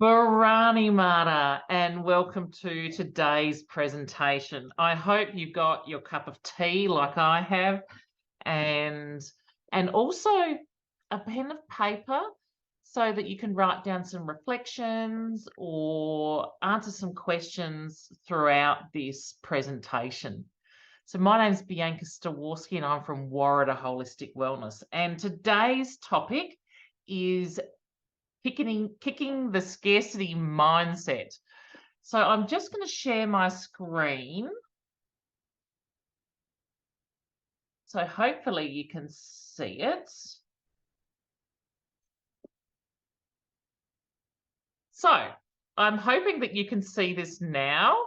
Barani Mata, and welcome to today's presentation. I hope you've got your cup of tea like I have, and also a pen of paper so that you can write down some reflections or answer some questions throughout this presentation. So my name is Bianca Stawiarski and I'm from Warrada Holistic Wellness. And today's topic is kicking the scarcity mindset. So I'm just going to share my screen. So hopefully you can see it. So I'm hoping that you can see this now,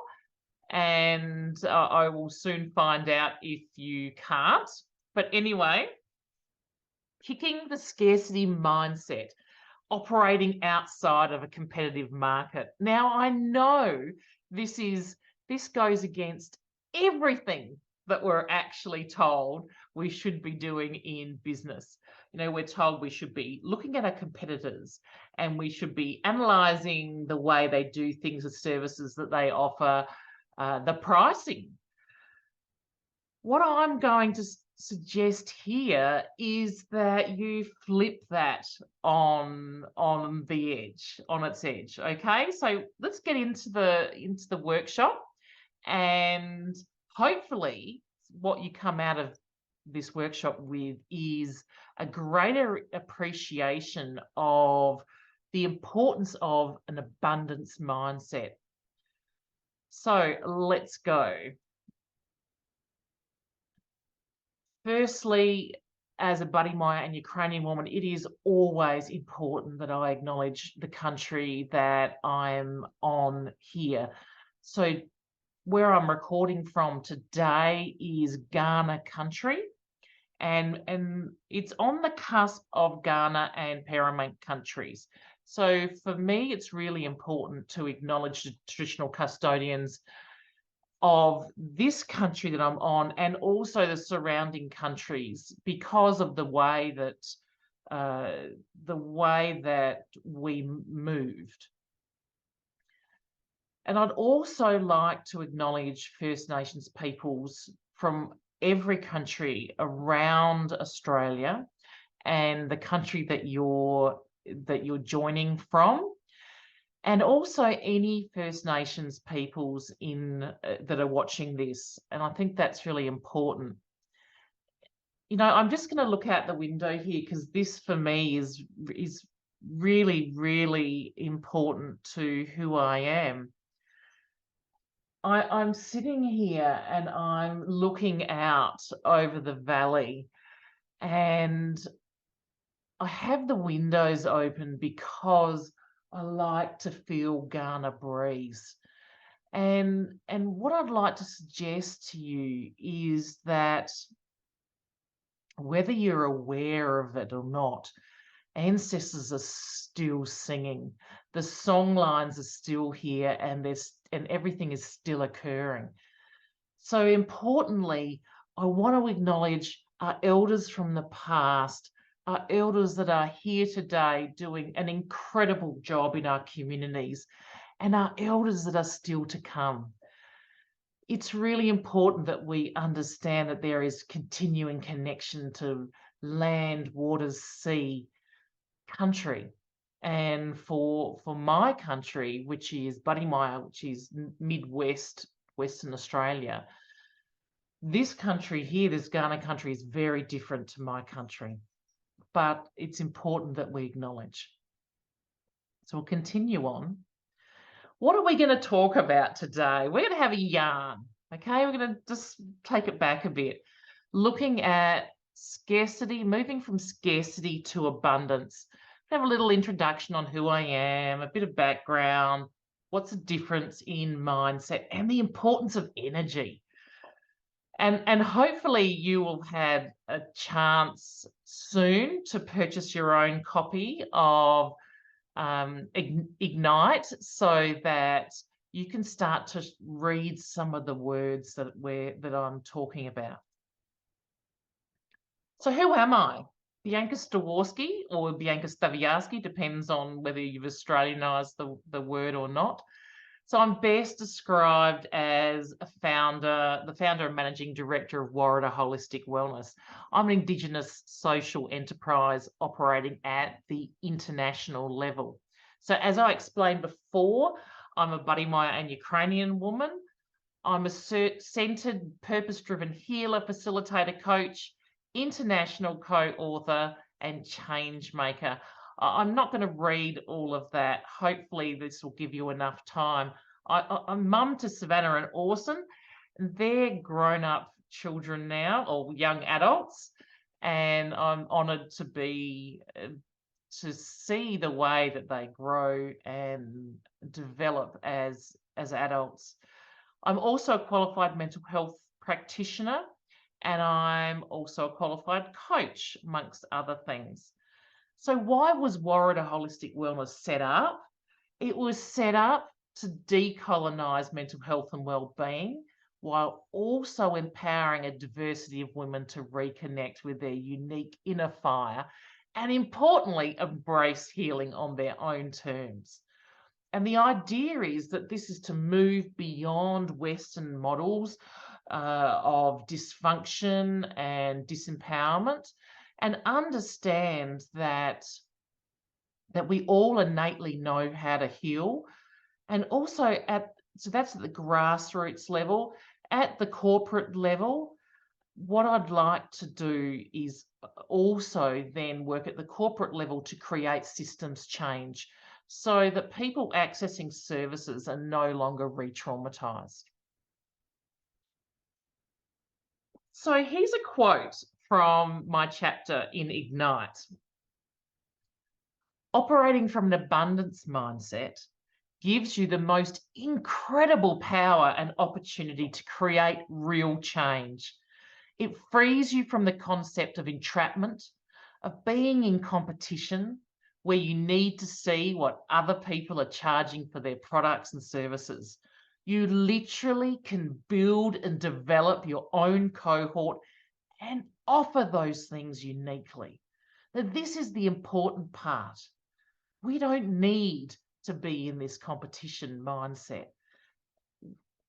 and I will soon find out if you can't. But anyway, kicking the scarcity mindset, operating outside of a competitive market. Now, I know this goes against everything that we're actually told we should be doing in business. You know, we're told we should be looking at our competitors and we should be analysing the way they do things, the services that they offer, the pricing. What I'm going to suggest here is that you flip that on its edge. Okay, so let's get into the workshop, and hopefully what you come out of this workshop with is a greater appreciation of the importance of an abundance mindset. So let's go. Firstly, as a Buddy Maya and Ukrainian woman, it is always important that I acknowledge the country that I'm on here. So where I'm recording from today is Ghana country, and it's on the cusp of Ghana and Paramount countries. So for me, it's really important to acknowledge the traditional custodians of this country that I'm on, and also the surrounding countries, because of the way that we moved. And I'd also like to acknowledge First Nations peoples from every country around Australia and the country that you're joining from, and also any First Nations peoples that are watching this. And I think that's really important. You know, I'm just going to look out the window here because this for me is really, really important to who I am. I'm sitting here and I'm looking out over the valley, and I have the windows open because I like to feel Ghana breeze. And what I'd like to suggest to you is that whether you're aware of it or not, ancestors are still singing. The song lines are still here, and everything is still occurring. So importantly, I want to acknowledge our elders from the past, our elders that are here today doing an incredible job in our communities, and our elders that are still to come. It's really important that we understand that there is continuing connection to land, waters, sea, country. And for my country, which is Buddy Maya, which is Midwest, Western Australia, this country here, this Ghana country, is very different to my country. But it's important that we acknowledge. So we'll continue on. What are we going to talk about today? We're going to have a yarn, okay? We're going to just take it back a bit, looking at scarcity, moving from scarcity to abundance. Have a little introduction on who I am, a bit of background, what's the difference in mindset, and the importance of energy. And hopefully you will have a chance soon to purchase your own copy of Ignite, so that you can start to read some of the words that I'm talking about. So who am I? Bianca Stawiarski or Bianca Stawiarski, depends on whether you've Australianised the word or not. So I'm best described as the founder and managing director of Warrada Holistic Wellness. I'm an Indigenous social enterprise operating at the international level. So as I explained before, I'm a Buddy Maya and Ukrainian woman. I'm a centered, purpose-driven healer, facilitator, coach, international co-author, and change maker. I'm not going to read all of that. Hopefully this will give you enough time. I'm mum to Savannah and Orson. They're grown-up children now, or young adults, and I'm honoured to be to see the way that they grow and develop as adults. I'm also a qualified mental health practitioner, and I'm also a qualified coach, amongst other things. So why was Warrada Holistic Wellness set up? It was set up to decolonise mental health and well-being, while also empowering a diversity of women to reconnect with their unique inner fire and, importantly, embrace healing on their own terms. And the idea is that this is to move beyond Western models of dysfunction and disempowerment, and understand that we all innately know how to heal. And also so that's at the grassroots level. At the corporate level, what I'd like to do is also then work at the corporate level to create systems change so that people accessing services are no longer re-traumatized. So here's a quote from my chapter in Ignite. Operating from an abundance mindset gives you the most incredible power and opportunity to create real change. It frees you from the concept of entrapment, of being in competition, where you need to see what other people are charging for their products and services. You literally can build and develop your own cohort and offer those things uniquely. Now, this is the important part. We don't need to be in this competition mindset.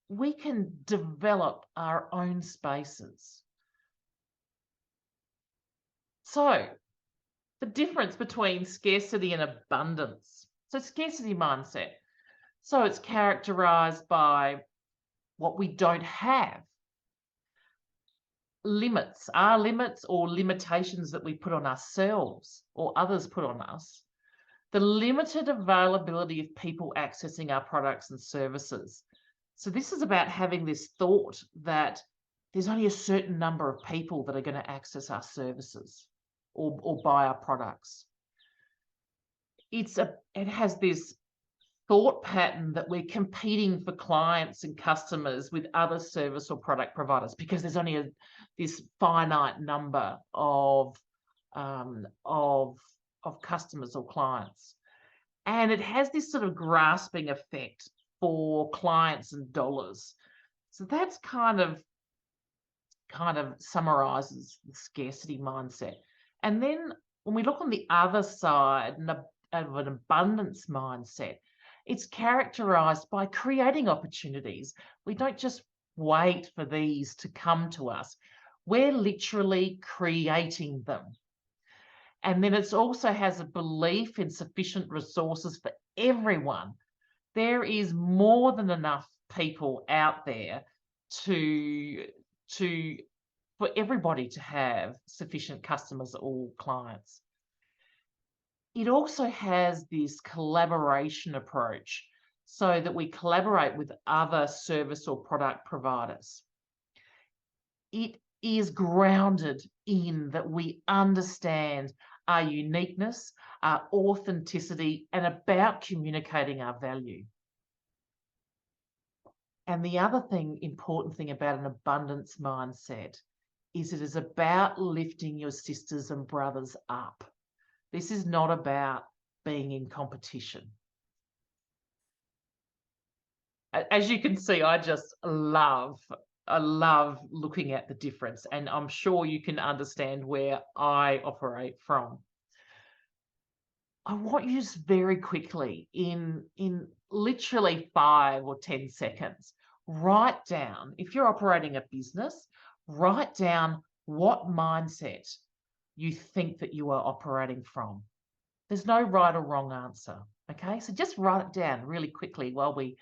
We can develop our own spaces. So, the difference between scarcity and abundance. So, scarcity mindset. So, it's characterized by what we don't have. Limits, our limits or limitations that we put on ourselves or others put on us. The limited availability of people accessing our products and services. So this is about having this thought that there's only a certain number of people that are going to access our services or buy our products. It has this thought pattern that we're competing for clients and customers with other service or product providers because there's only this finite number of customers or clients. And it has this sort of grasping effect for clients and dollars. So that's kind of summarizes the scarcity mindset. And then when we look on the other side of an abundance mindset, it's characterized by creating opportunities. We don't just wait for these to come to us. We're literally creating them. And then it also has a belief in sufficient resources for everyone. There is more than enough people out there for everybody to have sufficient customers or clients. It also has this collaboration approach so that we collaborate with other service or product providers. It is grounded in that we understand our uniqueness, our authenticity, and about communicating our value. And the other important thing about an abundance mindset is it is about lifting your sisters and brothers up. This is not about being in competition. As you can see, I just love love looking at the difference, and I'm sure you can understand where I operate from. I want you just very quickly, in literally 5 or 10 seconds, write down, if you're operating a business, write down what mindset you think that you are operating from. There's no right or wrong answer. Okay, so just write it down really quickly while we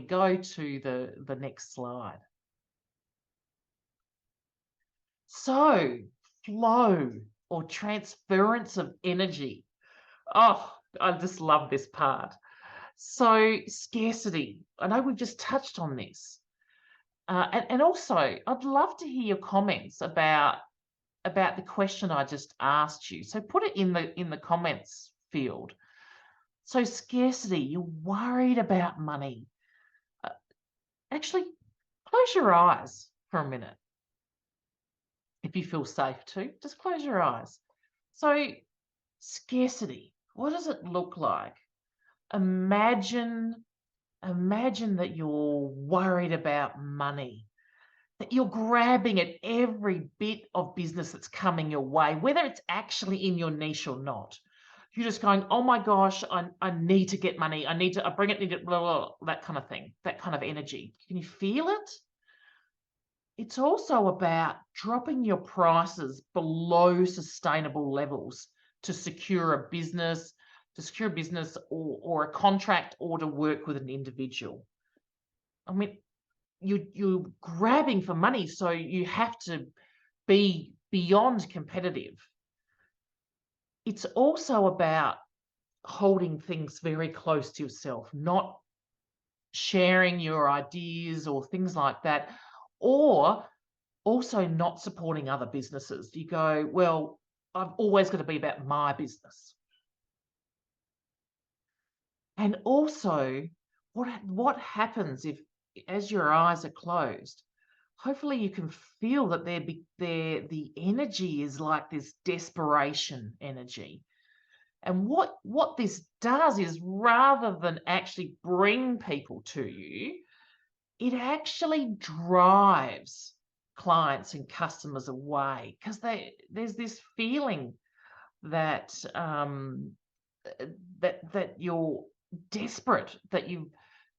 go to the next slide. So, flow or transference of energy. Oh, I just love this part. So, scarcity. I know we've just touched on this. And also, I'd love to hear your comments about the question I just asked you. So put it in the comments field. So scarcity, you're worried about money. Actually, close your eyes for a minute. If you feel safe to, just close your eyes. So scarcity, what does it look like? Imagine that you're worried about money, that you're grabbing at every bit of business that's coming your way, whether it's actually in your niche or not. You're just going, oh my gosh, I need to get money. I bring it, need it, blah, blah, blah, that kind of thing, that kind of energy. Can you feel it? It's also about dropping your prices below sustainable levels to secure a business, or a contract, or to work with an individual. I mean, you're grabbing for money, so you have to be beyond competitive. It's also about holding things very close to yourself, not sharing your ideas or things like that, or also not supporting other businesses. You go, well, I've always got to be about my business. And also, what happens if, as your eyes are closed, hopefully you can feel that the energy is like this desperation energy. And what this does is, rather than actually bring people to you, it actually drives clients and customers away, because there's this feeling that that you're desperate, that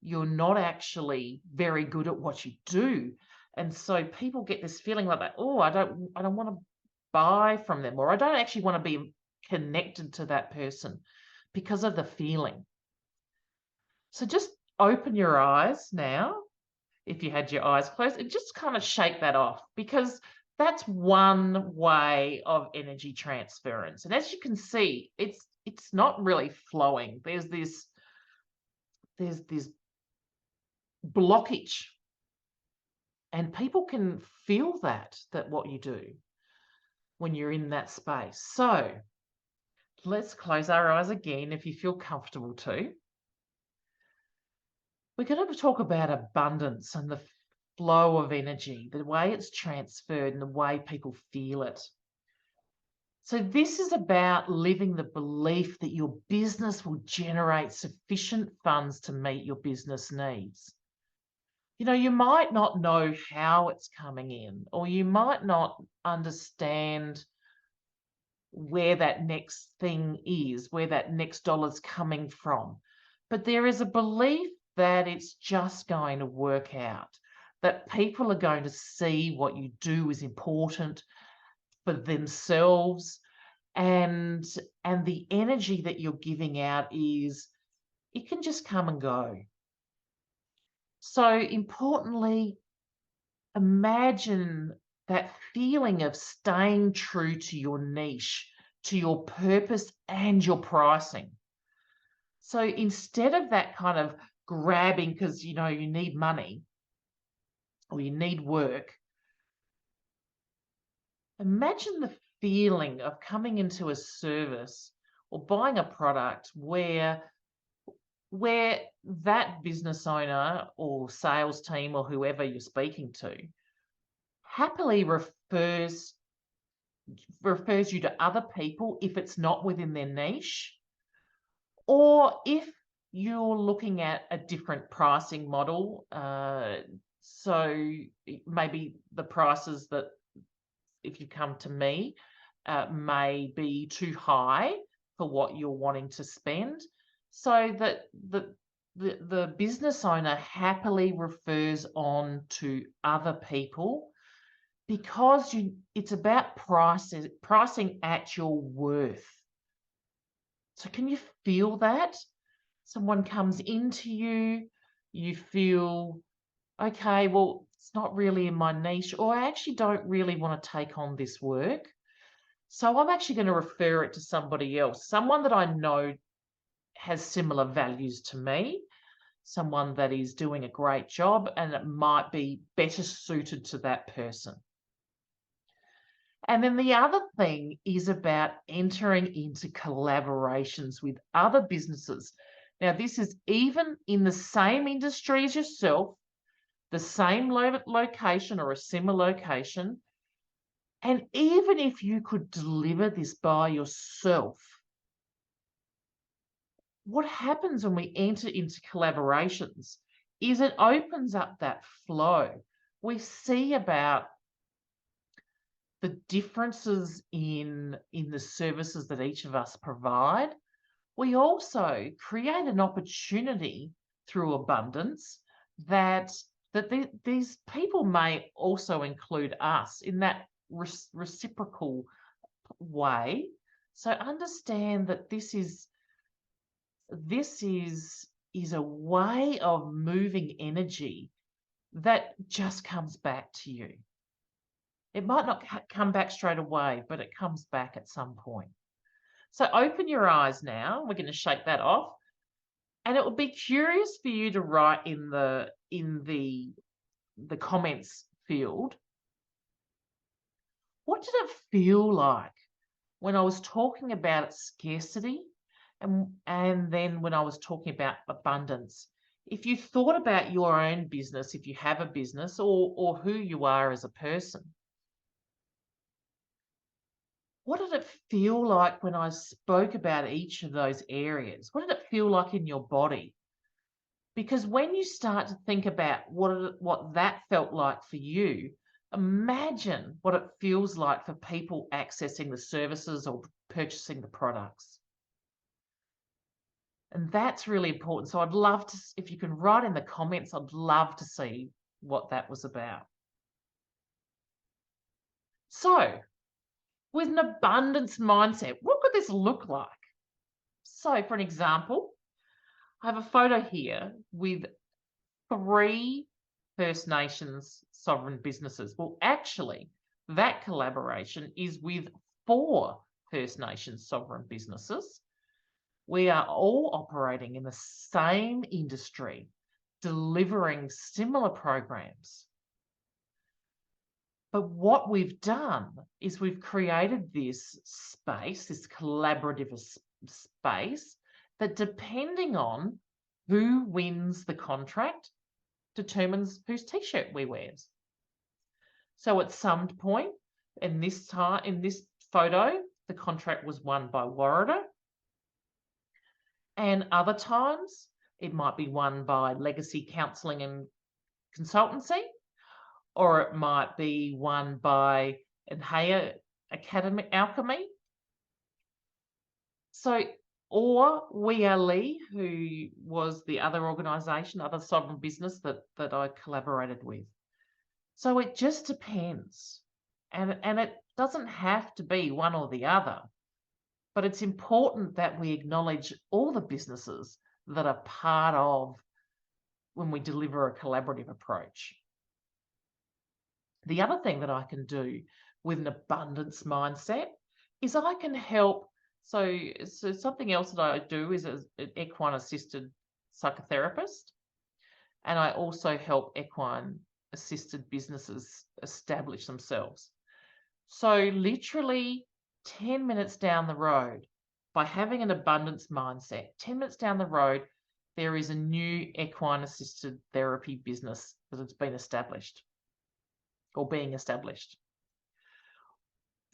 you're not actually very good at what you do. And so people get this feeling like that, oh, I don't want to buy from them, or I don't actually want to be connected to that person because of the feeling. So just open your eyes now, if you had your eyes closed, and just kind of shake that off, because that's one way of energy transference. And as you can see, it's not really flowing. There's this blockage, and people can feel that what you do when you're in that space. So let's close our eyes again if you feel comfortable to. We're going to talk about abundance and the flow of energy, the way it's transferred and the way people feel it. So this is about living the belief that your business will generate sufficient funds to meet your business needs. You know, you might not know how it's coming in, or you might not understand where that next thing is, where that next dollar's coming from. But there is a belief that it's just going to work out, that people are going to see what you do is important for themselves, and the energy that you're giving out is, it can just come and go. So importantly, imagine that feeling of staying true to your niche, to your purpose and your pricing. So instead of that kind of grabbing because you know you need money or you need work, imagine the feeling of coming into a service or buying a product where that business owner or sales team or whoever you're speaking to happily refers you to other people if it's not within their niche, or if you're looking at a different pricing model, So maybe the prices that if you come to me may be too high for what you're wanting to spend, so that the business owner happily refers on to other people, because it's about pricing at your worth. So can you feel that? Someone comes into you, you feel, okay, well, it's not really in my niche, or I actually don't really want to take on this work. So I'm actually going to refer it to somebody else, someone that I know has similar values to me, someone that is doing a great job, and it might be better suited to that person. And then the other thing is about entering into collaborations with other businesses. Now, this is even in the same industry as yourself, the same location or a similar location. And even if you could deliver this by yourself, what happens when we enter into collaborations is it opens up that flow. We see about the differences in the services that each of us provide. We also create an opportunity through abundance that these people may also include us in that reciprocal way. So understand that this is a way of moving energy that just comes back to you. It might not come back straight away, but it comes back at some point. So open your eyes now. We're going to shake that off. And it would be curious for you to write in the comments field, what did it feel like when I was talking about scarcity and then when I was talking about abundance? If you thought about your own business, if you have a business, or who you are as a person, what did it feel like when I spoke about each of those areas? What did it feel like in your body? Because when you start to think about what that felt like for you, imagine what it feels like for people accessing the services or purchasing the products. And that's really important. So I'd love to, if you can write in the comments, I'd love to see what that was about. So, with an abundance mindset, what could this look like? So, for an example, I have a photo here with 3 First Nations sovereign businesses. Well, actually, that collaboration is with 4 First Nations sovereign businesses. We are all operating in the same industry, delivering similar programs. But what we've done is we've created this space, this collaborative space, that depending on who wins the contract determines whose t-shirt we wears. So at some point in this photo, the contract was won by Warrada, and other times it might be won by Legacy Counselling and Consultancy, or it might be won by Enhea Academic Alchemy. So, or We Are Lee, who was the other organisation, other sovereign business that I collaborated with. So it just depends. And it doesn't have to be one or the other. But it's important that we acknowledge all the businesses that are part of when we deliver a collaborative approach. The other thing that I can do with an abundance mindset is I can help. So something else that I do is an equine assisted psychotherapist. And I also help equine assisted businesses establish themselves. So literally 10 minutes down the road, by having an abundance mindset, 10 minutes down the road, there is a new equine assisted therapy business that has been established or being established.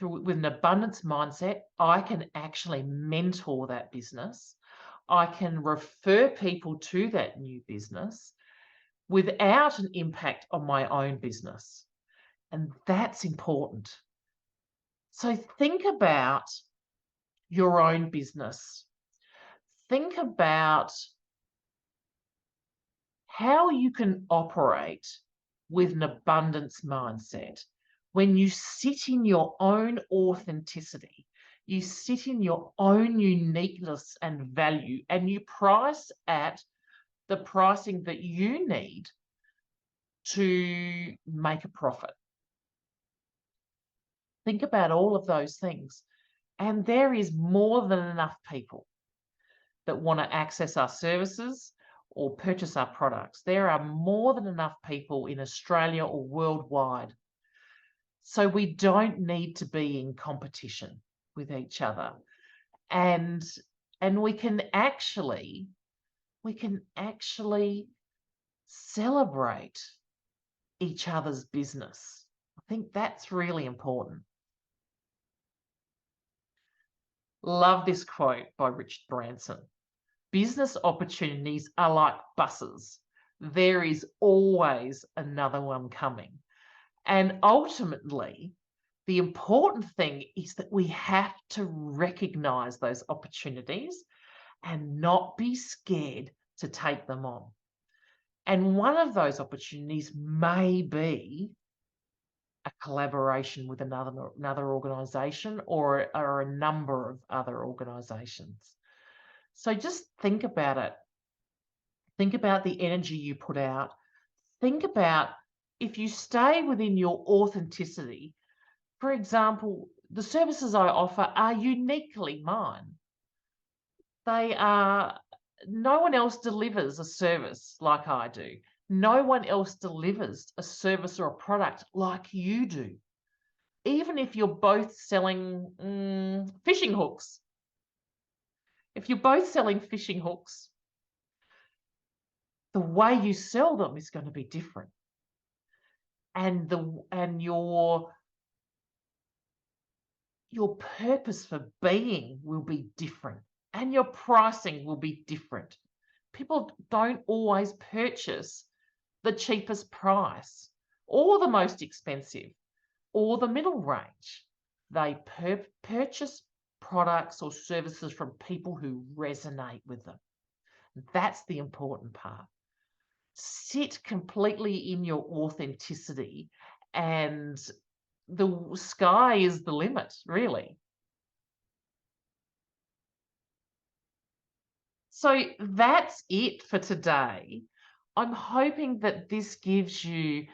With an abundance mindset, I can actually mentor that business. I can refer people to that new business. without an impact on my own business. And that's important. So think about your own business. Think about how you can operate with an abundance mindset when you sit in your own authenticity, you sit in your own uniqueness and value, and you price at the pricing that you need to make a profit. Think about all of those things. And there is more than enough people that want to access our services or purchase our products. There are more than enough people in Australia or worldwide. So we don't need to be in competition with each other. And we can actually celebrate each other's business. I think that's really important. Love this quote by Richard Branson. Business opportunities are like buses. There is always another one coming. And ultimately, the important thing is that we have to recognize those opportunities and not be scared to take them on. And one of those opportunities may be a collaboration with another organisation or a number of other organisations. So just think about it. Think about the energy you put out. Think about if you stay within your authenticity. For example, the services I offer are uniquely mine. No one else delivers a service like I do. No one else delivers a service or a product like you do. Even if you're both selling fishing hooks. If you're both selling fishing hooks, the way you sell them is going to be different. And your purpose for being will be different. And your pricing will be different. People don't always purchase the cheapest price or the most expensive or the middle range. They purchase products or services from people who resonate with them. That's the important part. Sit completely in your authenticity, and the sky is the limit, really. So that's it for today. I'm hoping that this gives you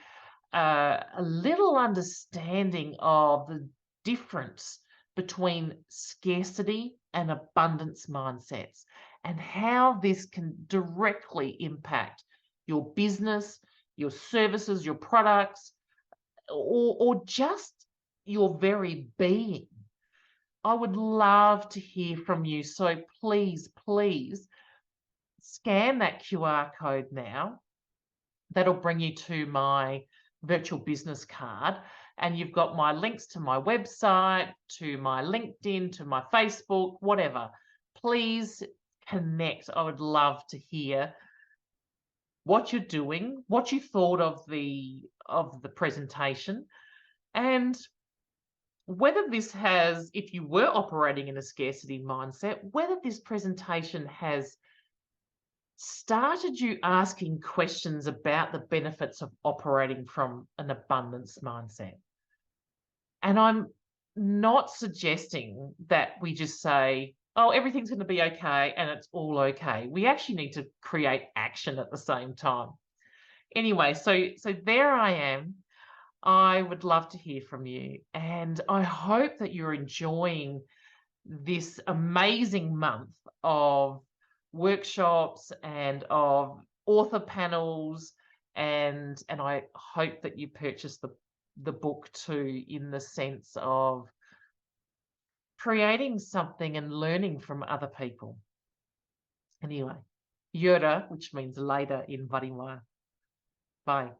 a little understanding of the difference between scarcity and abundance mindsets and how this can directly impact your business, your services, your products, or just your very being. I would love to hear from you. So please scan that QR code now. That'll bring you to my virtual business card. And you've got my links to my website, to my LinkedIn, to my Facebook, whatever. Please connect. I would love to hear what you're doing, what you thought of the presentation, and whether this has, if you were operating in a scarcity mindset, whether this presentation has started you asking questions about the benefits of operating from an abundance mindset. And I'm not suggesting that we just say, oh, everything's going to be okay and it's all okay. We actually need to create action at the same time. Anyway, so there I am. I would love to hear from you, and I hope that you're enjoying this amazing month of workshops and of author panels, and I hope that you purchase the book too, in the sense of creating something and learning from other people. Anyway, Yura, which means later in Varimaya. Bye.